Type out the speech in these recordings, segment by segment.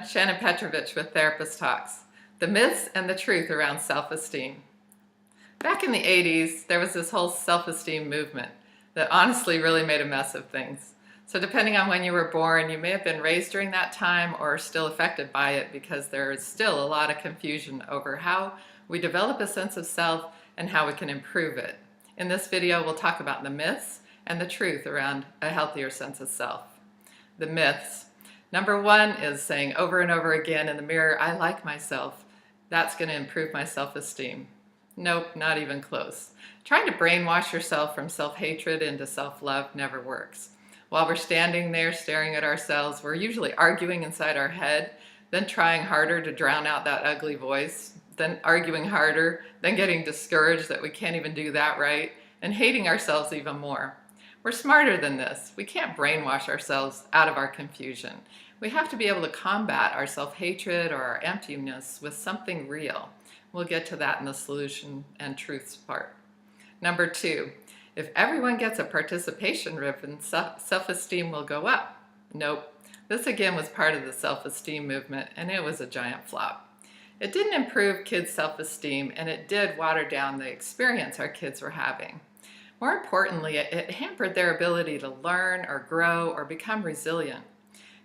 Shannon Petrovich with Therapist Talks, the myths and the truth around self-esteem. Back in the 80s, there was this whole self-esteem movement that honestly really made a mess of things. So depending on when you were born, you may have been raised during that time or still affected by it, because there is still a lot of confusion over how we develop a sense of self and how we can improve it. In this video, we'll talk about the myths and the truth around a healthier sense of self. The myths. Number one is saying over and over again in the mirror, "I like myself. That's going to improve my self-esteem." Nope, not even close. Trying to brainwash yourself from self-hatred into self-love never works. While we're standing there staring at ourselves, we're usually arguing inside our head, then trying harder to drown out that ugly voice, then arguing harder, then getting discouraged that we can't even do that right, and hating ourselves even more. We're smarter than this. We can't brainwash ourselves out of our confusion. We have to be able to combat our self-hatred or our emptiness with something real. We'll get to that in the solution and truths part. Number two, if everyone gets a participation ribbon, self-esteem will go up. Nope. This again was part of the self-esteem movement, and it was a giant flop. It didn't improve kids' self-esteem, and it did water down the experience our kids were having. More importantly, it hampered their ability to learn or grow or become resilient.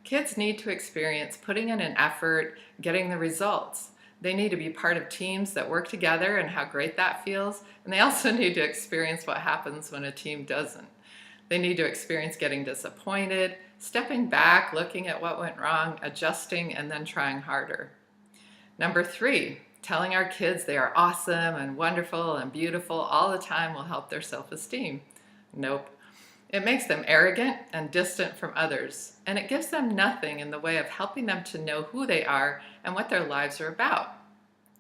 Kids need to experience putting in an effort, getting the results. They need to be part of teams that work together and how great that feels. And they also need to experience what happens when a team doesn't. They need to experience getting disappointed, stepping back, looking at what went wrong, adjusting, and then trying harder. Number three, telling our kids they are awesome and wonderful and beautiful all the time will help their self-esteem. Nope. It makes them arrogant and distant from others, and it gives them nothing in the way of helping them to know who they are and what their lives are about.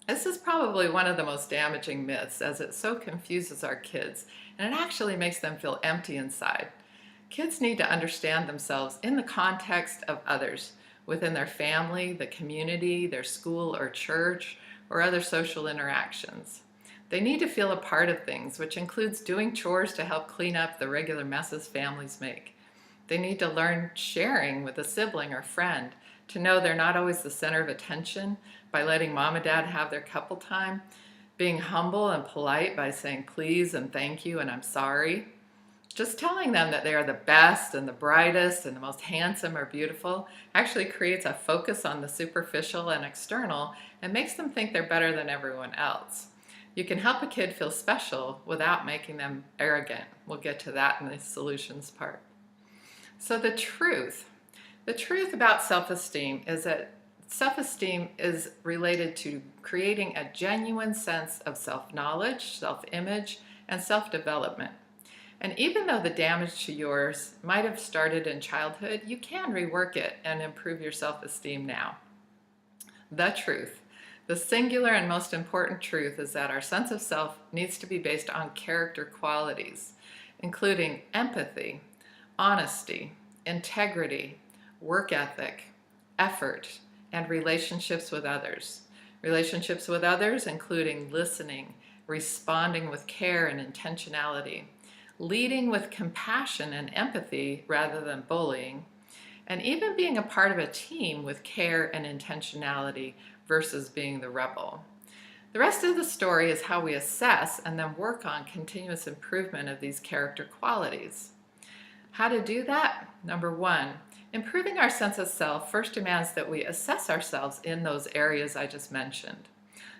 This is probably one of the most damaging myths, as it so confuses our kids, and it actually makes them feel empty inside. Kids need to understand themselves in the context of others, within their family, the community, their school or church, or other social interactions. They need to feel a part of things, which includes doing chores to help clean up the regular messes families make. They need to learn sharing with a sibling or friend, to know they're not always the center of attention by letting mom and dad have their couple time, being humble and polite by saying please and thank you and I'm sorry. Just telling them that they are the best and the brightest and the most handsome or beautiful actually creates a focus on the superficial and external and makes them think they're better than everyone else. You can help a kid feel special without making them arrogant. We'll get to that in the solutions part. So the truth about self-esteem is that self-esteem is related to creating a genuine sense of self-knowledge, self-image, and self-development. And even though the damage to yours might have started in childhood, you can rework it and improve your self-esteem now. The truth. The singular and most important truth is that our sense of self needs to be based on character qualities, including empathy, honesty, integrity, work ethic, effort, and relationships with others. Relationships with others including listening, responding with care and intentionality, leading with compassion and empathy rather than bullying, and even being a part of a team with care and intentionality versus being the rebel. The rest of the story is how we assess and then work on continuous improvement of these character qualities. How to do that? Number one, improving our sense of self first demands that we assess ourselves in those areas I just mentioned.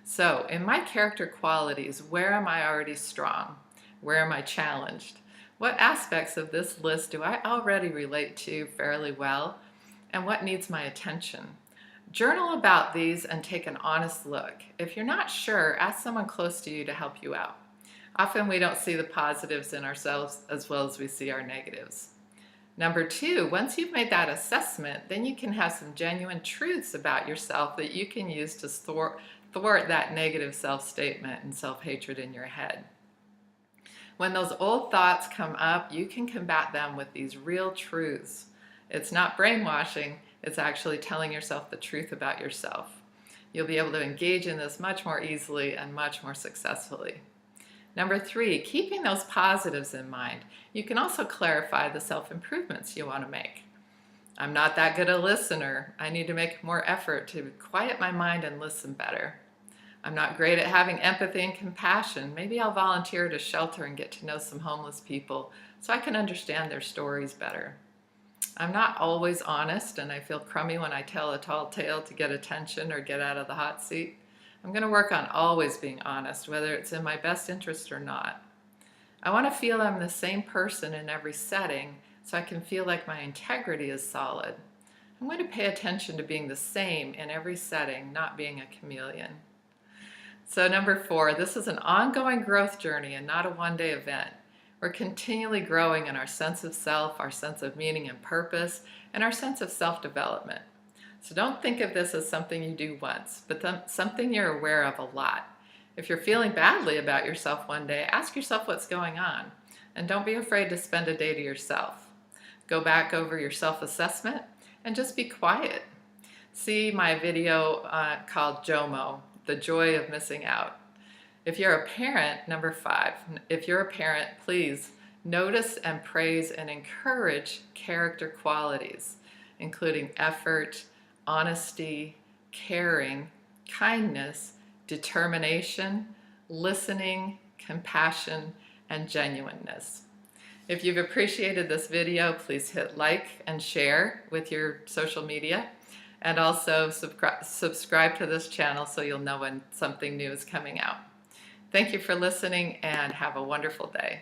So, in my character qualities, where am I already strong? Where am I challenged? What aspects of this list do I already relate to fairly well? And what needs my attention? Journal about these and take an honest look. If you're not sure, ask someone close to you to help you out. Often we don't see the positives in ourselves as well as we see our negatives. Number two, once you've made that assessment, then you can have some genuine truths about yourself that you can use to thwart that negative self-statement and self-hatred in your head. When those old thoughts come up, you can combat them with these real truths. It's not brainwashing, it's actually telling yourself the truth about yourself. You'll be able to engage in this much more easily and much more successfully. Number three, keeping those positives in mind. You can also clarify the self-improvements you want to make. I'm not that good a listener. I need to make more effort to quiet my mind and listen better. I'm not great at having empathy and compassion. Maybe I'll volunteer at a shelter and get to know some homeless people so I can understand their stories better. I'm not always honest, and I feel crummy when I tell a tall tale to get attention or get out of the hot seat. I'm going to work on always being honest, whether it's in my best interest or not. I want to feel I'm the same person in every setting so I can feel like my integrity is solid. I'm going to pay attention to being the same in every setting, not being a chameleon. So number 4, this is an ongoing growth journey and not a one-day event. We're continually growing in our sense of self, our sense of meaning and purpose, and our sense of self-development. So don't think of this as something you do once, but something you're aware of a lot. If you're feeling badly about yourself one day, ask yourself what's going on, and don't be afraid to spend a day to yourself. Go back over your self-assessment and just be quiet. See my video called JOMO, The Joy of Missing Out. If you're a parent, number 5, if you're a parent, please notice and praise and encourage character qualities, including effort, honesty, caring, kindness, determination, listening, compassion, and genuineness. If you've appreciated this video, please hit like and share with your social media, and also subscribe to this channel so you'll know when something new is coming out. Thank you for listening and have a wonderful day.